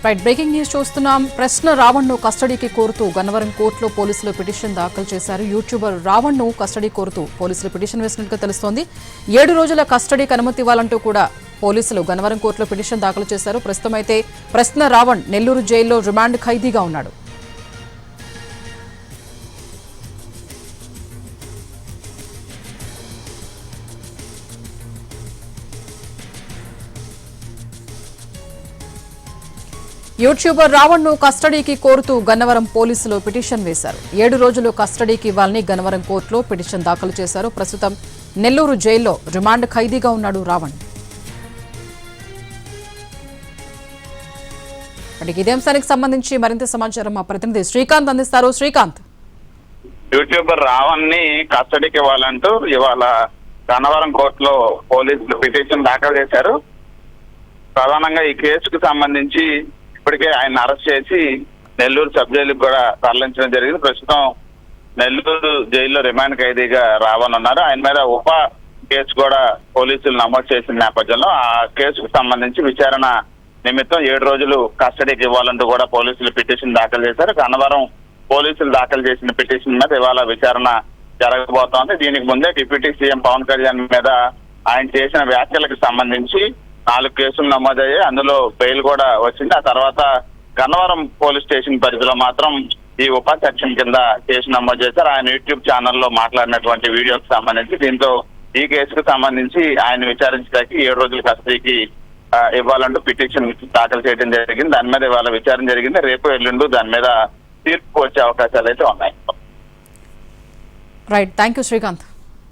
Right, breaking news చూస్తున్నాం. ప్రశ్న రావణ్ ను కస్టడీకి కోరుతూ గన్నవరం కోర్టులో పోలీసులు పిటిషన్ దాఖలు చేశారు. యూట్యూబర్ రావణ్ ను కస్టడీ కోరుతూ పోలీసులు పిటిషన్ వేసినట్టుగా తెలుస్తోంది. 7 రోజుల కస్టడీకి అనుమతి ఇవ్వాలంటూ కూడా పోలీసులు గన్నవరం కోర్టులో పిటిషన్ దాఖలు చేశారు. ప్రస్తుతం అయితే ప్రశ్న రావణ్ నెల్లూరు జైల్లో రిమాండ్ ఖైదీగా ఉన్నాడు. యూట్యూబర్ రావణ్ ను కస్టడీకి కోరుతూ గన్నవరం పోలీసులు పిటిషన్ వేశారు. 7 రోజులు కస్టడీకి ఇవ్వాలని గన్నవరం కోర్టులో పిటిషన్ దాఖలు చేశారు. ప్రస్తుతం నెల్లూరు జైల్లో రిమాండ్ ఖైదీగా ఉన్నాడు రావణ్. ఇదే అంశానికి సంబంధించి మరింత సమాచారం మా ప్రతినిధి శ్రీకాంత్ అందిస్తారు. శ్రీకాంత్, యూట్యూబర్ రావణ్ ని కస్టడీకి ఇవ్వాలంటూ ఇవాళ గన్నవరం కోర్టులో పోలీసులు పిటిషన్ దాఖలు చేశారు. ప్రధానంగా ఈ కేసుకు సంబంధించి ఇప్పటికే ఆయన అరెస్ట్ చేసి నెల్లూరు సబ్ జైలుకు కూడా తరలించడం జరిగింది. ప్రస్తుతం నెల్లూరు జైల్లో రిమాండ్ ఖైదీగా రావణ్ ఉన్నారు. ఆయన మీద ఉప కేసు కూడా పోలీసులు నమోదు చేసిన నేపథ్యంలో ఆ కేసుకు సంబంధించి విచారణ నిమిత్తం 7 రోజులు కస్టడీకి ఇవ్వాలంటూ కూడా పోలీసులు పిటిషన్ దాఖలు చేశారు. గన్నవరం పోలీసులు దాఖలు చేసిన పిటిషన్ మీద ఇవాళ విచారణ జరగబోతోంది. దీనికి ముందే డిప్యూటీ సీఎం పవన్ కళ్యాణ్ మీద ఆయన చేసిన వ్యాఖ్యలకు సంబంధించి 4 కేసులు నమోదయ్యాయి. అందులో బెయిల్ కూడా వచ్చింది. ఆ తర్వాత గన్నవరం పోలీస్ స్టేషన్ పరిధిలో మాత్రం ఈ ఉప సెక్షన్ కింద కేసు నమోదు చేశారు. ఆయన యూట్యూబ్ ఛానల్లో మాట్లాడినటువంటి వీడియోకి సంబంధించి దీంతో ఈ కేసుకు సంబంధించి ఆయన విచారించడానికి 7 రోజుల కస్టడీకి ఇవ్వాలంటూ పిటిషన్ దాఖలు చేయడం జరిగింది. దాని మీద ఇవాళ విచారణ జరిగింది. రేపు ఎల్లుండు దాని మీద తీర్పు వచ్చే అవకాశాలు అయితే ఉన్నాయి. Right, thank you Srikanth.